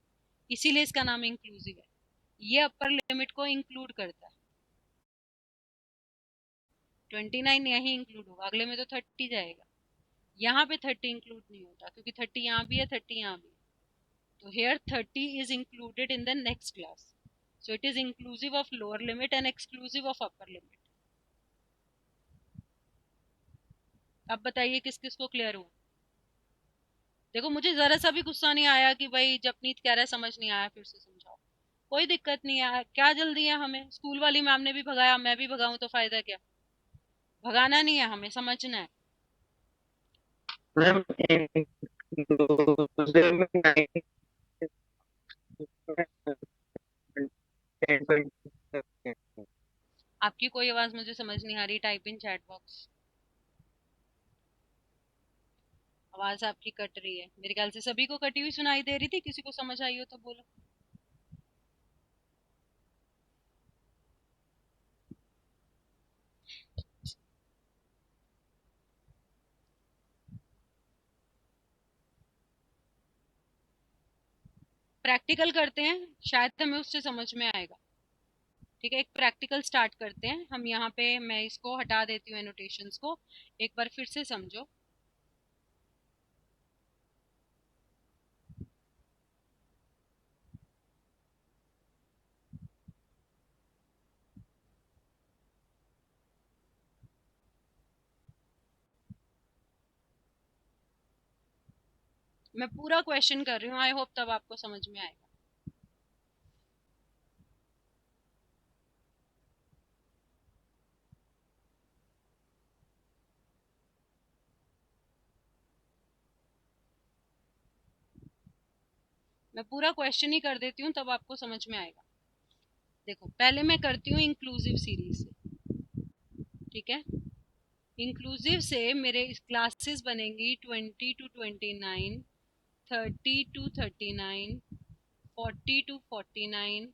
इसीलिए इसका नाम इंक्लूसिव है। ये अपर लिमिट को इंक्लूड करता है। 29 यहीं इंक्लूड होगा, अगले में तो 30 जाएगा। यहाँ पे 30 इंक्लूड नहीं होता, क्योंकि 30 यहाँ भी है, 30 यहाँ भी है। तो here 30 is included in the next class. So it is inclusive of lower limit and exclusive of upper limit. अब बताइए किस किस को क्लियर हुआ? देखो मुझे जरा सा भी गुस्सा नहीं आया कि भाई जपनीत कह रहा है समझ नहीं आया, फिर से समझाओ, कोई दिक्कत नहीं है। क्या जल्दी है हमें? स्कूल वाली मैम ने भी भगाया, मैं भी भगाऊं तो फायदा क्या? भगाना नहीं है, हमें समझना है। मैम इंक्लूसिव में 10 आपकी कोई आवाज मुझे समझ नहीं आ रही, टाइप इन चैट बॉक्स। आवाज आपकी कट रही है, मेरे ख्याल से सभी को कटी हुई सुनाई दे रही थी, किसी को समझ आई हो तो बोलो। प्रैक्टिकल करते हैं, शायद हमें उससे समझ में आएगा। ठीक है, एक प्रैक्टिकल स्टार्ट करते हैं हम। यहाँ पे मैं इसको हटा देती हूँ एनोटेशंस को, एक बार फिर से समझो। मैं पूरा क्वेश्चन कर रही हूँ, आई होप तब आपको समझ में आएगा। मैं पूरा क्वेश्चन ही कर देती हूँ, तब आपको समझ में आएगा। देखो पहले मैं करती हूँ इंक्लूसिव सीरीज से, ठीक है। इंक्लूसिव से मेरे क्लासेस बनेंगी 20 to 29, 30 to 39, 40 to 49,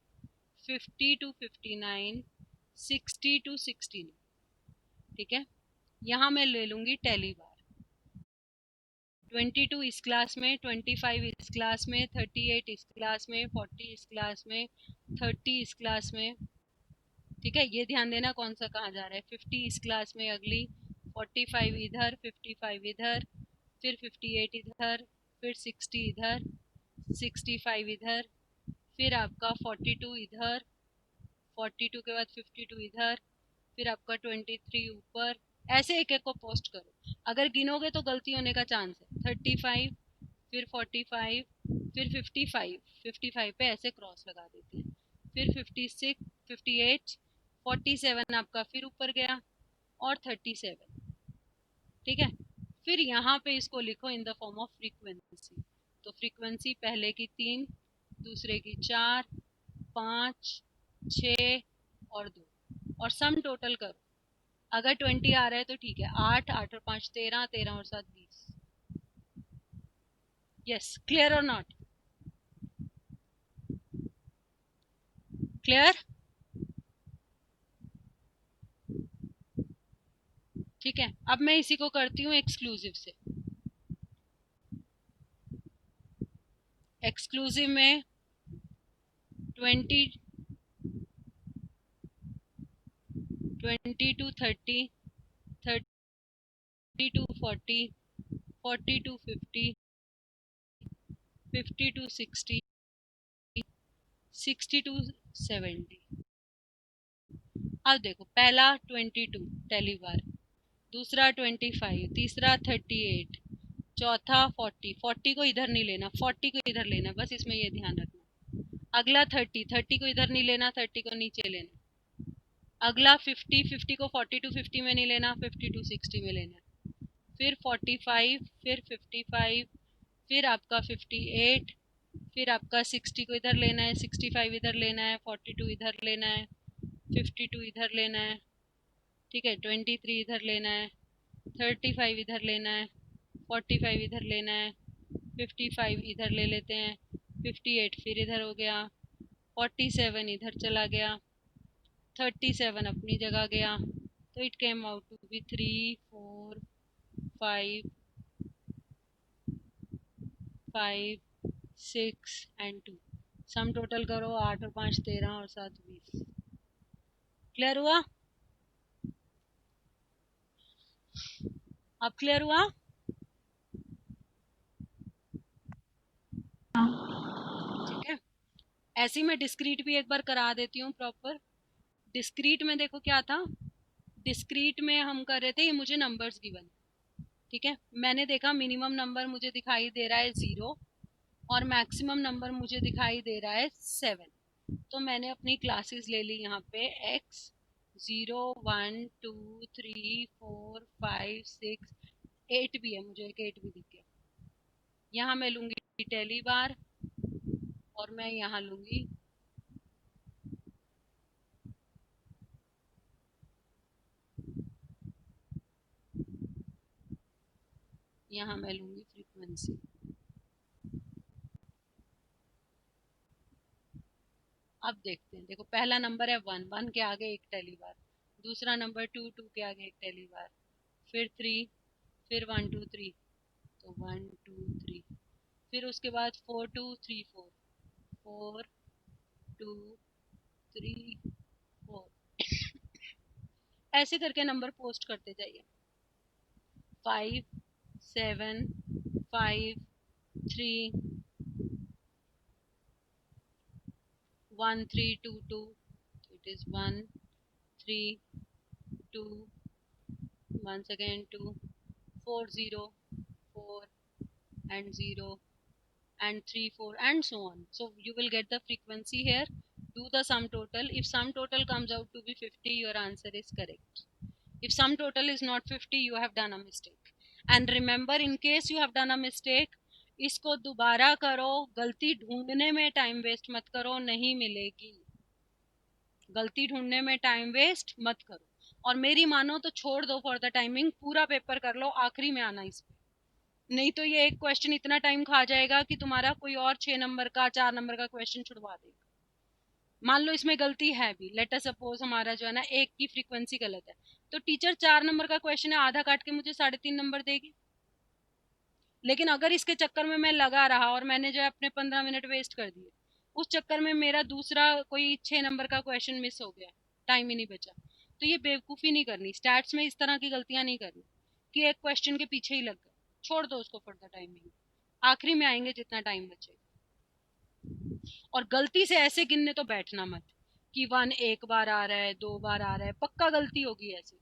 50 to 59, 60 to 69। ठीक है, यहाँ मैं ले लूंगी टेली बार। 22 इस क्लास में, 25 इस क्लास में, 38 इस क्लास में, 40 इस क्लास में, 30 इस क्लास में। ठीक है, ये ध्यान देना कौन सा कहाँ जा रहा है। 50 इस क्लास में अगली, 45 इधर, 55 इधर, फिर 58 इधर, फिर 60 इधर, 65 इधर, फिर आपका 42 इधर, 42 के बाद 52 इधर, फिर आपका 23 ऊपर। ऐसे एक एक को पोस्ट करो, अगर गिनोगे तो गलती होने का चांस है। 35, फिर 45, फिर 55, 55 पे ऐसे क्रॉस लगा देते हैं, फिर 56, 58, 47 आपका फिर ऊपर गया, और 37। ठीक है, फिर यहाँ पे इसको लिखो in the form of frequency. तो फ्रीक्वेंसी पहले की 3, दूसरे की 4, 5, 6 और 2, और सम टोटल करो। अगर 20 आ रहा है तो ठीक है, 8, 8 और 5 13, 13 और 7 20। यस, क्लियर और नॉट क्लियर? ठीक है, अब मैं इसी को करती हूँ एक्सक्लूसिव से। एक्सक्लूसिव में 20, 20 to 30, 30 to 40, 40 to 50, 50 to 60, 60 to 70। अब देखो, पहला 22 टेली बार, दूसरा 25, तीसरा 38, चौथा 40, 40 को इधर नहीं लेना, 40 को इधर लेना, बस इसमें ये ध्यान रखना। अगला 30, 30 को इधर नहीं लेना, 30 को नीचे लेना। अगला 50, 50 को 40 टू 50 में नहीं लेना, 50 टू 60 में लेना। फिर 45, फिर 55, फिर आपका 58, फिर आपका 60 को इधर लेना है, 65 इधर लेना है, 42 इधर लेना है, 52 इधर लेना है। ठीक है, 23 इधर लेना है, 35 इधर लेना है, 45 इधर लेना है, 55 इधर ले लेते हैं, 58 फिर इधर हो गया, 47 इधर चला गया, 37 अपनी जगह गया। तो it came out to be 3, 4, 5, 5, 6 and 2। Sum total करो, 8 और 5 13 और 7 20। क्लियर हुआ? अब क्लियर हुआ? ठीक है, ऐसी मैं डिस्क्रीट भी एक बार करा देती हूँ प्रॉपर। डिस्क्रीट में देखो क्या था, डिस्क्रीट में हम कर रहे थे, ये मुझे नंबर्स गिवन। ठीक है, मैंने देखा मिनिमम नंबर मुझे दिखाई दे रहा है 0, और मैक्सिमम नंबर मुझे दिखाई दे रहा है 7। तो मैंने अपनी क्लासेस ले ली यहाँ पे x 0, 1, 2, 3, 4, 5, 6, 8 भी है, मुझे एक 8 भी दिख गया। यहाँ मैं लूंगी टेली बार, और मैं यहाँ लूंगी यहाँ मैं लूंगी फ्रीक्वेंसी। अब देखते हैं, देखो पहला नंबर है 1, 1 के आगे एक टेली बार, दूसरा नंबर 2, 2 के आगे एक टेली बार, फिर 3, फिर 1, 2, 3, तो 1, 2, 3, फिर उसके बाद 4, 2, 3, 4, 4, 2, 3, 4, ऐसे करके नंबर पोस्ट करते जाइए। 5, 7, 5, 3, 1, 3, 2, 2, it is 1, 3, 2, once again 2, 4, 0, 4 and 0 and 3, 4 and so on. So you will get the frequency here. Do the sum total. If sum total comes out to be 50, your answer is correct. If sum total is not 50, you have done a mistake. And remember, in case you have done a mistake, इसको दोबारा करो, गलती ढूंढने में टाइम वेस्ट मत करो, नहीं मिलेगी। गलती ढूंढने में टाइम वेस्ट मत करो, और मेरी मानो तो छोड़ दो फॉर द टाइमिंग, पूरा पेपर कर लो, आखिरी में आना इस पे। नहीं तो ये एक क्वेश्चन इतना टाइम खा जाएगा कि तुम्हारा कोई और 6 नंबर का 4 नंबर का क्वेश्चन छुड़वा देगा। मान लो इसमें गलती है भी, लेट अस सपोज हमारा जो है ना एक की फ्रीक्वेंसी गलत है, तो टीचर 4 नंबर का क्वेश्चन है आधा काट के मुझे 3.5 नंबर देगी। लेकिन अगर इसके चक्कर में मैं लगा रहा और मैंने जो है अपने 15 मिनट वेस्ट कर दिए, उस चक्कर में मेरा दूसरा कोई 6 नंबर का क्वेश्चन मिस हो गया, टाइम ही नहीं बचा, तो ये बेवकूफ़ी नहीं करनी, स्टैट्स में इस तरह की गलतियां नहीं करनी कि एक क्वेश्चन के पीछे ही लग गए। छोड़ दो उसको फॉर द टाइमिंग, आखिरी में आएंगे जितना टाइम बचेगा। और गलती से ऐसे गिनने तो बैठना मत कि 1 एक बार आ रहा है 2 बार आ रहा है, पक्का गलती होगी ऐसे।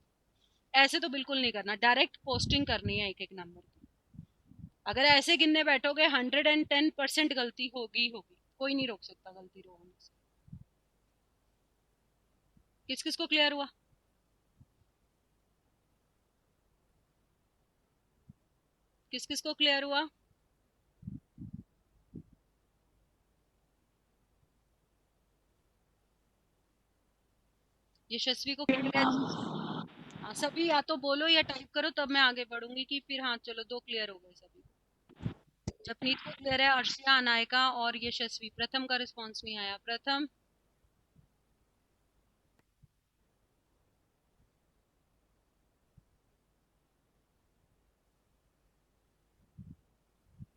ऐसे तो बिल्कुल नहीं करना, डायरेक्ट पोस्टिंग करनी है एक एक नंबर की। अगर ऐसे गिनने बैठोगे 110% गलती होगी होगी, कोई नहीं रोक सकता गलती होने से। किस किस को क्लियर हुआ? किस किस को क्लियर हुआ? यशस्वी को क्लियर है? हाँ, सभी या तो बोलो या टाइप करो, तब मैं आगे बढ़ूंगी कि फिर हाँ चलो 2 क्लियर हो गए सभी। जपनीत को क्लियर है, अर्शिया, अनायका और यशस्वी। प्रथम का रिस्पॉन्स नहीं आया। Pratham,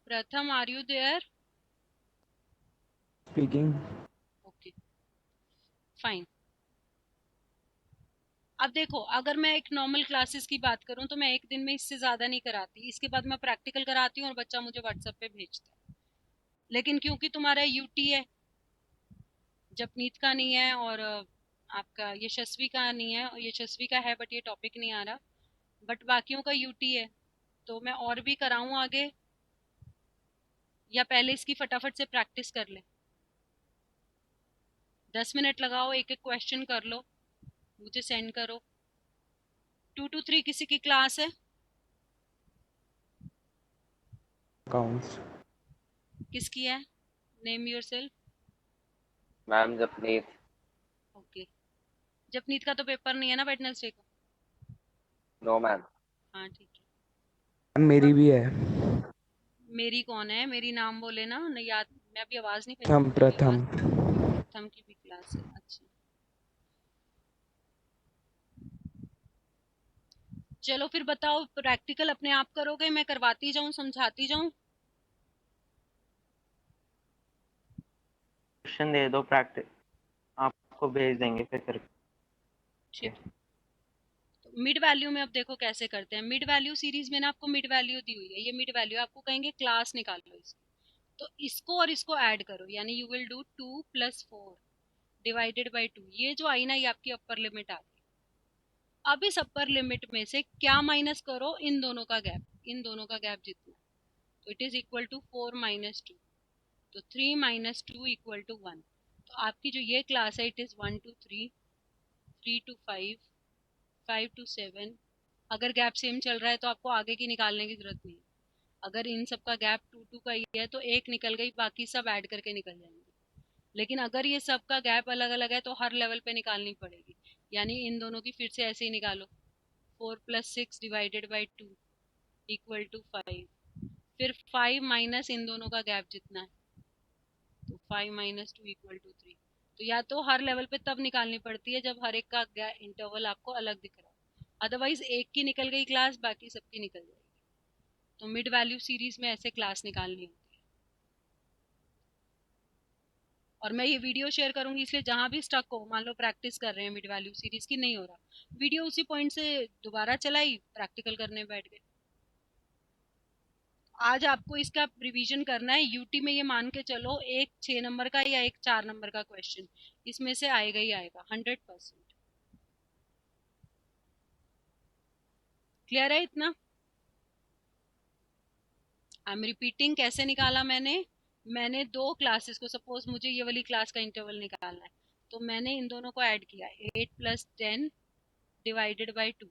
Pratham are you there? Speaking. Okay, fine. अब देखो, अगर मैं एक नॉर्मल क्लासेस की बात करूं तो मैं एक दिन में इससे ज्यादा नहीं कराती, इसके बाद मैं प्रैक्टिकल कराती हूँ और बच्चा मुझे व्हाट्सएप पे भेजता है। लेकिन क्योंकि तुम्हारा यूटी है, जपनीत का नहीं है और आपका यशस्वी का नहीं है, और यशस्वी का है बट ये टॉपिक नहीं आ रहा, बट बाकियों का यूटी है, तो मैं और भी कराऊं आगे, या पहले इसकी फटाफट से प्रैक्टिस कर ले? 10 मिनट लगाओ, एक एक क्वेश्चन कर लो, मुझे सेंड करो। 2 to 3 किसी की क्लास है? Accounts. किसकी है? Name yourself. Ma'am Japneet. Okay, Japneet का तो पेपर नहीं है ना वेडनेसडे को? No ma'am. हाँ ठीक है। मेरी भी है। मेरी कौन है? मेरी नाम बोले ना, नहीं याद, मैं अभी आवाज नहीं प्रथम पहचान रही प्रथम। आवाज। प्रथम की भी क्लास है, अच्छा। चलो फिर बताओ, प्रैक्टिकल अपने आप करोगे, मैं करवाती जाऊं, समझाती जाऊं? क्वेश्चन दे दो, प्रैक्टिस आपको भेज देंगे फिर करके। ठीक है। तो मिड वैल्यू में अब देखो कैसे करते हैं। मिड वैल्यू सीरीज में ना आपको मिड वैल्यू दी हुई है, ये मिड वैल्यू आपको कहेंगे क्लास निकालो इसकी, तो इसको और इसको ऐड करो, यानी you will do 2 + 4 divided by 2। ये जो आई ना, ये आपकी अपर लिमिट आ गई। अब इस अपर लिमिट में से क्या माइनस करो? इन दोनों का गैप, इन दोनों का गैप जितना, तो इट इज इक्वल टू 4 - 2, तो 3 - 2 = 1। तो आपकी जो ये क्लास है, it is 1 to 3, 3 to 5, 5 to 7। अगर गैप सेम चल रहा है तो आपको आगे की निकालने की जरूरत नहीं है। अगर इन सब का गैप 2 का ही है तो एक निकल गई, बाकी सब ऐड करके निकल जाएंगे। लेकिन अगर ये सब का गैप अलग अलग है तो हर लेवल पे निकालनी पड़ेगी, यानी इन दोनों की फिर से ऐसे ही निकालो। 4 + 6 डिवाइडेड बाई 2 इक्वल टू 5। फिर 5 माइनस इन दोनों का गैप जितना है, तो 5 - 2 = 3। तो या तो हर लेवल पे तब निकालनी पड़ती है जब हर एक का इंटरवल आपको अलग दिख रहा है, अदरवाइज एक की निकल गई क्लास, बाकी सबकी निकल जाएगी। तो मिड वैल्यू सीरीज में ऐसे क्लास निकालनी होती है। और मैं ये वीडियो शेयर करूंगी, इसलिए जहां भी स्टक हो, मान लो प्रैक्टिस कर रहे हैं मिड वैल्यू सीरीज की, नहीं हो रहा, वीडियो उसी पॉइंट से दोबारा चलाई, प्रैक्टिकल करने बैठ गए। आज आपको इसका रिवीजन करना है। यूटी में ये मान के चलो, एक 6 नंबर का या एक 4 नंबर का क्वेश्चन इसमें से आएगा ही आएगा, 100%। क्लियर है इतना? आई एम रिपीटिंग, कैसे निकाला मैंने? मैंने दो क्लासेस को, सपोज मुझे ये वाली क्लास का इंटरवल निकालना है, तो मैंने इन दोनों को ऐड किया, 8 + 10 डिवाइडेड बाई 2,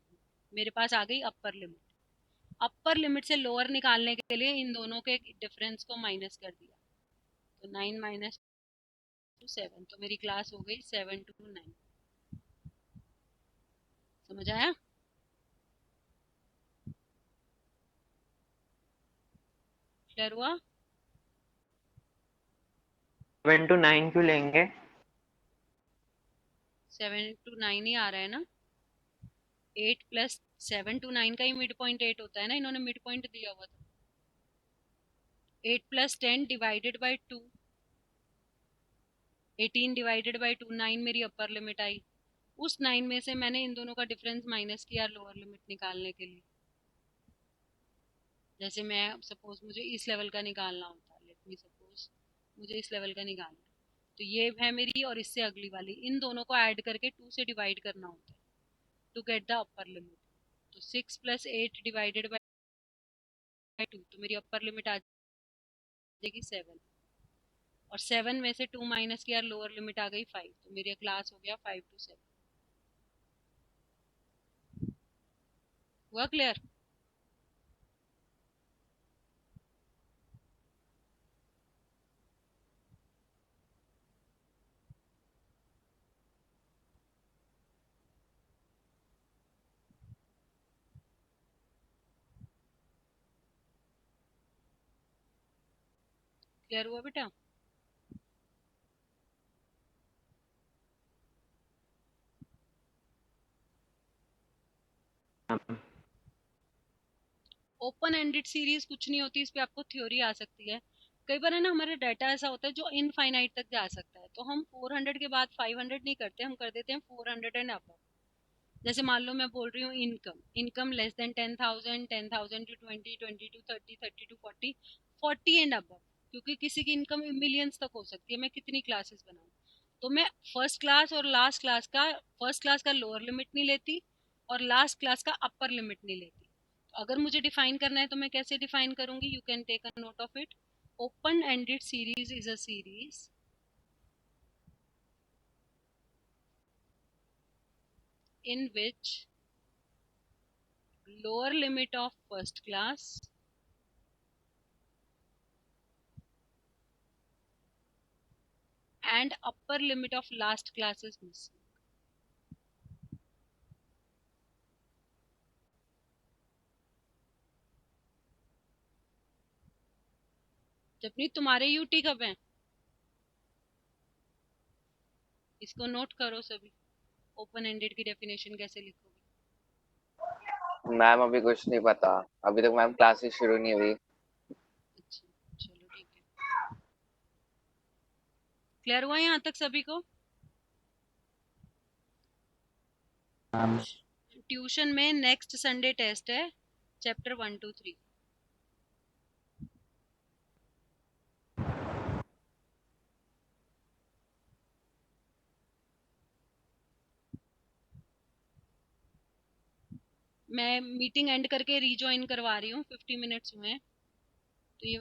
मेरे पास आ गई अपर लिमिट। अपर लिमिट से लोअर निकालने के लिए इन दोनों के डिफरेंस को माइनस कर दिया, तो 9 - 2 = 7, तो मेरी क्लास हो गई 7 to 9। समझ आया? क्लियर हुआ? 7 to 9 क्यों लेंगे? 7 to 9 ही आ रहा है ना, 8 प्लस 7 to 9 का ही मिड पॉइंट 8 होता है ना, इन्होंने मिड पॉइंट दिया हुआ था। 8 plus 10 divided by 2, 18 divided by 2, 9 मेरी अपर लिमिट आई। उस 9 में से मैंने इन दोनों का डिफरेंस माइनस किया लोअर लिमिट निकालने के लिए। जैसे मैं सपोज मुझे इस लेवल का निकालना होता है, लेट मी सपोज मुझे इस लेवल का निकालना है, तो ये है मेरी और इससे अगली वाली, इन दोनों को ऐड करके 2 से डिवाइड करना होता है to get the upper limit. तो 6 प्लस 8 डिवाइडेड बाई 2, तो मेरी अपर लिमिट आ जाएगी 7, और 7 में से 2 माइनस किया, लोअर लिमिट आ गई 5, तो मेरा क्लास हो गया 5 to 7। हुआ क्लियर? क्लियर हुआ बेटा? ओपन एंडेड सीरीज कुछ नहीं होती, इस पे आपको थ्योरी आ सकती है। कई बार है ना हमारा डाटा ऐसा होता है जो इनफाइनाइट तक जा सकता है, तो हम 400 के बाद 500 नहीं करते, हम कर देते हैं 400 एंड अबव। जैसे मान लो मैं बोल रही हूँ income, income less than 10,000, 10,000 to 20, 20 to 30, 30 to 40, 40 and above, क्योंकि किसी की इनकम मिलियंस तक हो सकती है, मैं कितनी क्लासेस बनाऊँ। तो मैं फर्स्ट क्लास और लास्ट क्लास का, फर्स्ट क्लास का लोअर लिमिट नहीं लेती और लास्ट क्लास का अपर लिमिट नहीं लेती। तो अगर मुझे डिफाइन करना है तो मैं कैसे डिफाइन करूंगी? You can take a note of it. Open ended series is a series in which lower limit of first class and upper limit of last class is missing. जबकि तुम्हारे यूटी कब है? इसको नोट करो सभी। ओपन एंडेड की डेफिनेशन कैसे लिखोगे? मैम अभी कुछ नहीं पता, अभी तक मैम क्लासेस शुरू नहीं हुई। अच्छा, चलो ठीक है। क्लियर हुआ यहाँ तक सभी को? मैम ट्यूशन में नेक्स्ट संडे टेस्ट है, चैप्टर 1 to 3। मैं मीटिंग एंड करके रीजॉइन करवा रही हूँ, 50 मिनट्स हुए हैं, तो ये